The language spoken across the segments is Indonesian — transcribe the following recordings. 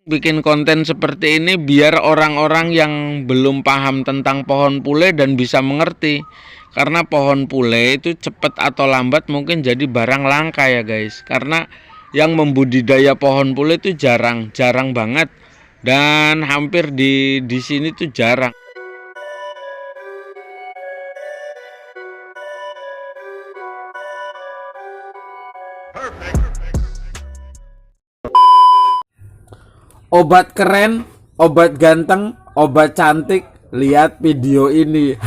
Bikin konten seperti ini biar orang-orang yang belum paham tentang pohon pule dan bisa mengerti. Karena pohon pule itu cepat atau lambat mungkin jadi barang langka ya guys. Karena yang membudidaya pohon pule itu jarang banget, dan hampir di sini tuh jarang. Obat keren, obat ganteng, obat cantik. Lihat video ini.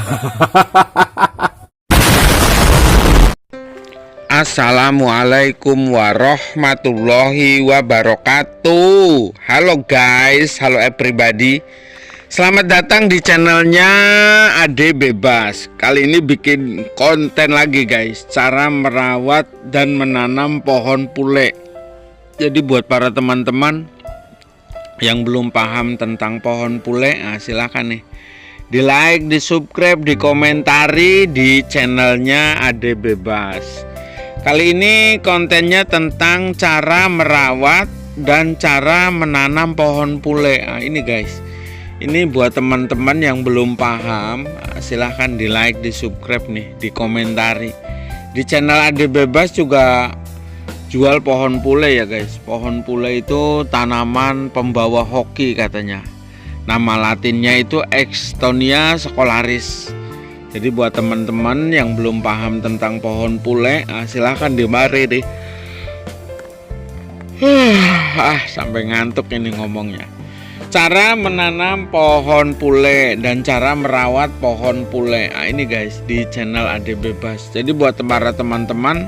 Assalamualaikum warahmatullahi wabarakatuh. Halo guys, halo everybody. Selamat datang di channelnya Ade Bebas. Kali ini bikin konten lagi guys, cara merawat dan menanam pohon pule. Jadi buat para teman-teman yang belum paham tentang pohon pule, silahkan nih di like, di subscribe, di komentari di channelnya Ade Bebas. Kali ini kontennya tentang cara merawat dan cara menanam pohon pule. Ini guys, ini buat teman-teman yang belum paham, silahkan di like, di subscribe nih, di komentari. Di channel Ade Bebas juga jual pohon pule ya guys. Pohon pule itu tanaman pembawa hoki katanya. Nama latinnya itu Extonia scholaris. Jadi buat teman-teman yang belum paham tentang pohon pule, silahkan dimari deh. Sampai ngantuk ini ngomongnya. Cara menanam pohon pule dan cara merawat pohon pule. Ini guys di channel Ade Bebas. Jadi buat para teman-teman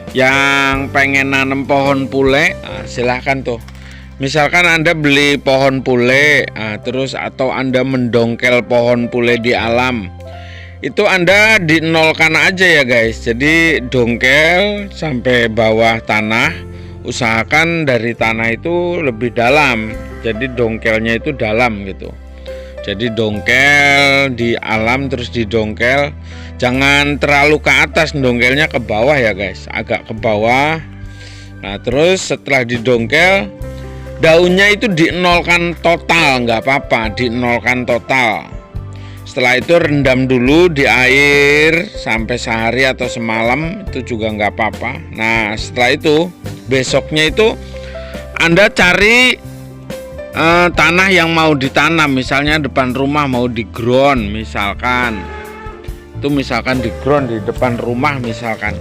yang pengen nanam pohon pule, silahkan tuh. Misalkan Anda beli pohon pule, terus atau Anda mendongkel pohon pule di alam, itu Anda dinolkan aja ya guys. Jadi dongkel sampai bawah tanah, usahakan dari tanah itu lebih dalam. Jadi dongkelnya itu dalam gitu. Jadi dongkel di alam terus didongkel, jangan terlalu ke atas, dongkelnya ke bawah ya guys, agak ke bawah. Nah terus setelah didongkel, daunnya itu dinolkan total, nggak apa-apa, dinolkan total. Setelah itu rendam dulu di air sampai sehari atau semalam, itu juga nggak apa-apa. Nah setelah itu besoknya itu Anda cari tanah yang mau ditanam, misalnya depan rumah mau di ground misalkan, itu misalkan di ground di depan rumah misalkan.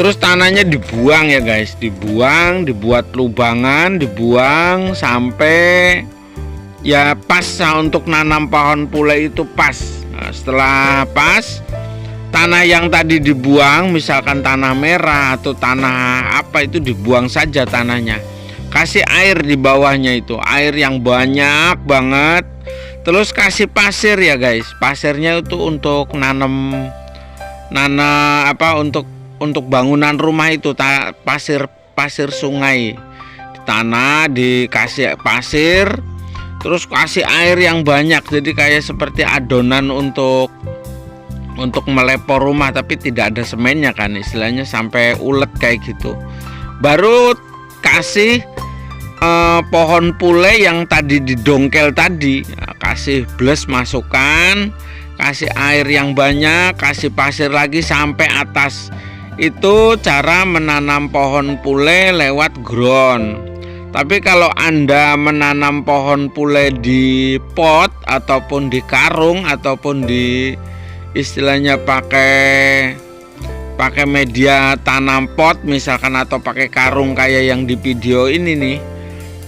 Terus tanahnya dibuang ya guys, dibuat lubangan, dibuang sampai ya pas untuk nanam pohon pule itu pas. Nah, setelah pas, tanah yang tadi dibuang misalkan tanah merah atau tanah apa itu dibuang saja tanahnya. Kasih air di bawahnya itu, air yang banyak banget. Terus kasih pasir ya guys. Pasirnya itu untuk nanam untuk bangunan rumah itu, pasir sungai. Di tanah dikasih pasir, terus kasih air yang banyak. Jadi kayak seperti adonan untuk melepor rumah, tapi tidak ada semennya kan, istilahnya sampai ulet kayak gitu. Baru kasih pohon pule yang tadi didongkel tadi, kasih bles, masukkan, kasih air yang banyak, kasih pasir lagi sampai atas. Itu cara menanam pohon pule lewat ground. Tapi kalau Anda menanam pohon pule di pot ataupun di karung ataupun di istilahnya pakai media tanam pot misalkan, atau pakai karung kayak yang di video ini nih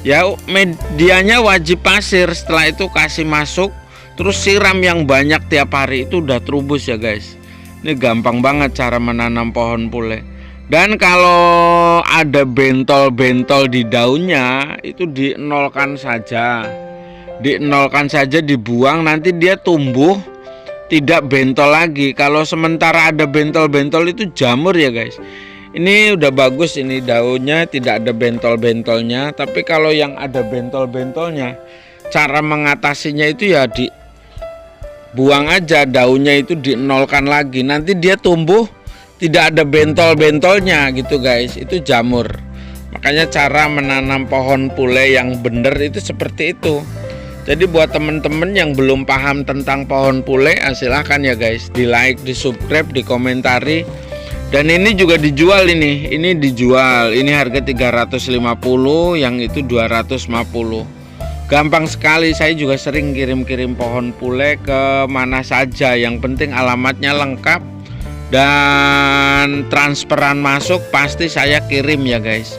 ya, medianya wajib pasir. Setelah itu kasih masuk, terus siram yang banyak tiap hari, itu udah terubus ya guys. Ini gampang banget cara menanam pohon pule. Dan kalau ada bentol-bentol di daunnya, itu dinolkan saja, dibuang, nanti dia tumbuh tidak bentol lagi. Kalau sementara ada bentol-bentol itu jamur ya guys. Ini udah bagus, ini daunnya tidak ada bentol-bentolnya. Tapi kalau yang ada bentol-bentolnya, cara mengatasinya itu ya dibuang aja daunnya, itu dinolkan lagi. Nanti dia tumbuh tidak ada bentol-bentolnya gitu guys. Itu jamur. Makanya cara menanam pohon pule yang benar itu seperti itu. Jadi buat temen-temen yang belum paham tentang pohon pule, silahkan ya guys, di like, di subscribe, di komentari. Dan ini juga dijual ini dijual. Ini harga 350, yang itu 250. Gampang sekali, saya juga sering kirim-kirim pohon pule ke mana saja. Yang penting alamatnya lengkap dan transferan masuk pasti saya kirim ya guys.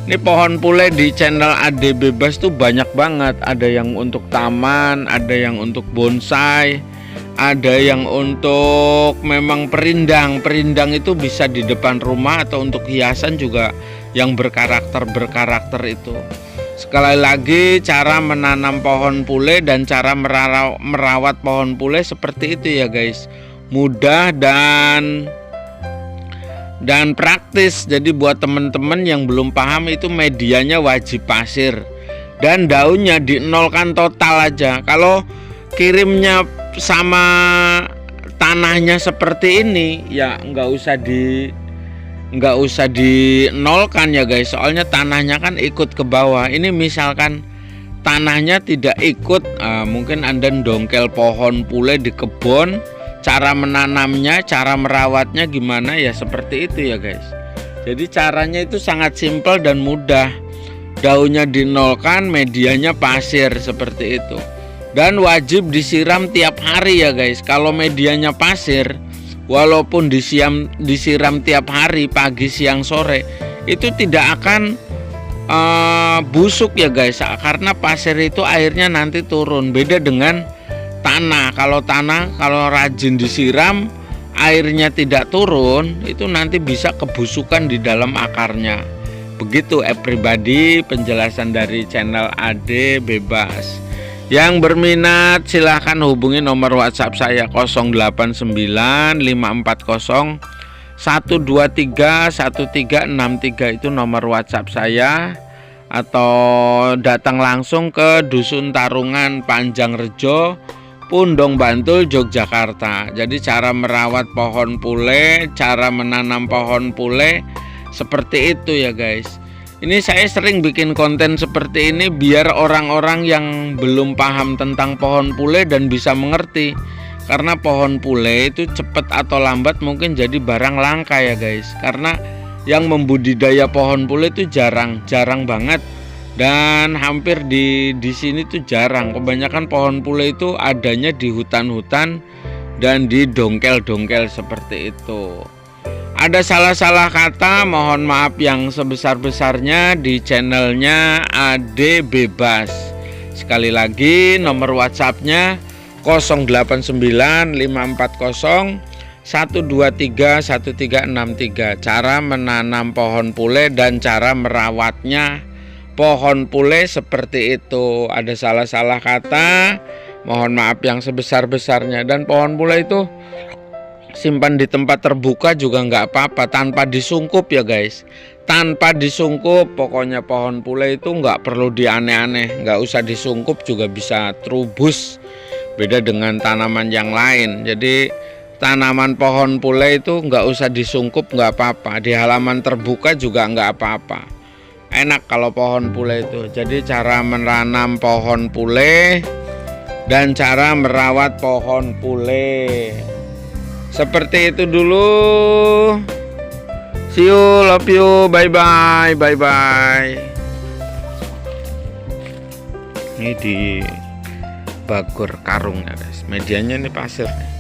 Ini pohon pule di channel Ade Bebas tuh banyak banget. Ada yang untuk taman, ada yang untuk bonsai, ada yang untuk memang perindang. Perindang itu bisa di depan rumah atau untuk hiasan juga yang berkarakter itu. Sekali lagi, cara menanam pohon pule dan cara merawat pohon pule seperti itu ya guys. Mudah dan praktis. Jadi buat teman-teman yang belum paham, itu medianya wajib pasir dan daunnya dinolkan total aja. Kalau kirimnya sama tanahnya seperti ini ya nggak usah dinolkan ya guys, soalnya tanahnya kan ikut ke bawah. Ini misalkan tanahnya tidak ikut, mungkin Anda dongkel pohon pule di kebun. Cara menanamnya, cara merawatnya gimana ya seperti itu ya guys. Jadi caranya itu sangat simpel dan mudah. Daunnya dinolkan, medianya pasir seperti itu. Dan wajib disiram tiap hari ya guys. Kalau medianya pasir, walaupun disiram tiap hari pagi, siang, sore, itu tidak akan busuk ya guys. Karena pasir itu airnya nanti turun. Beda dengan tanah. Kalau rajin disiram, airnya tidak turun, itu nanti bisa kebusukan di dalam akarnya. Begitu pribadi penjelasan dari channel Ade Bebas. Yang berminat silahkan hubungi nomor WhatsApp saya 089540 1231363, itu nomor WhatsApp saya. Atau datang langsung ke Dusun Tarungan, Panjangrejo, Pundong Bantul, Yogyakarta. Jadi cara merawat pohon pule, cara menanam pohon pule seperti itu ya guys. Ini saya sering bikin konten seperti ini biar orang-orang yang belum paham tentang pohon pule dan bisa mengerti. Karena pohon pule itu cepat atau lambat mungkin jadi barang langka ya guys. Karena yang membudidaya pohon pule itu jarang banget. Dan hampir di sini tuh jarang. Kebanyakan pohon pule itu adanya di hutan-hutan dan di dongkel-dongkel seperti itu. Ada salah-salah kata, mohon maaf yang sebesar-besarnya di channelnya Ade Bebas. Sekali lagi nomor WhatsAppnya 089540 1231363. Cara menanam pohon pule dan cara merawatnya pohon pule seperti itu. Ada salah-salah kata, mohon maaf yang sebesar-besarnya. Dan pohon pule itu simpan di tempat terbuka juga nggak apa-apa, tanpa disungkup ya guys. Tanpa disungkup, pokoknya pohon pule itu nggak perlu dianeh-aneh, nggak usah disungkup juga bisa terubus. Beda dengan tanaman yang lain. Jadi tanaman pohon pule itu nggak usah disungkup, nggak apa-apa. Di halaman terbuka juga nggak apa-apa. Enak kalau pohon pule itu. Jadi cara menanam pohon pule dan cara merawat pohon pule seperti itu dulu. See you, love you, bye bye. Ini di Bagor Karung ya guys. Medianya ini pasir nih.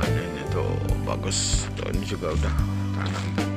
Ini tuh bagus. Tuh, ini juga udah tanam.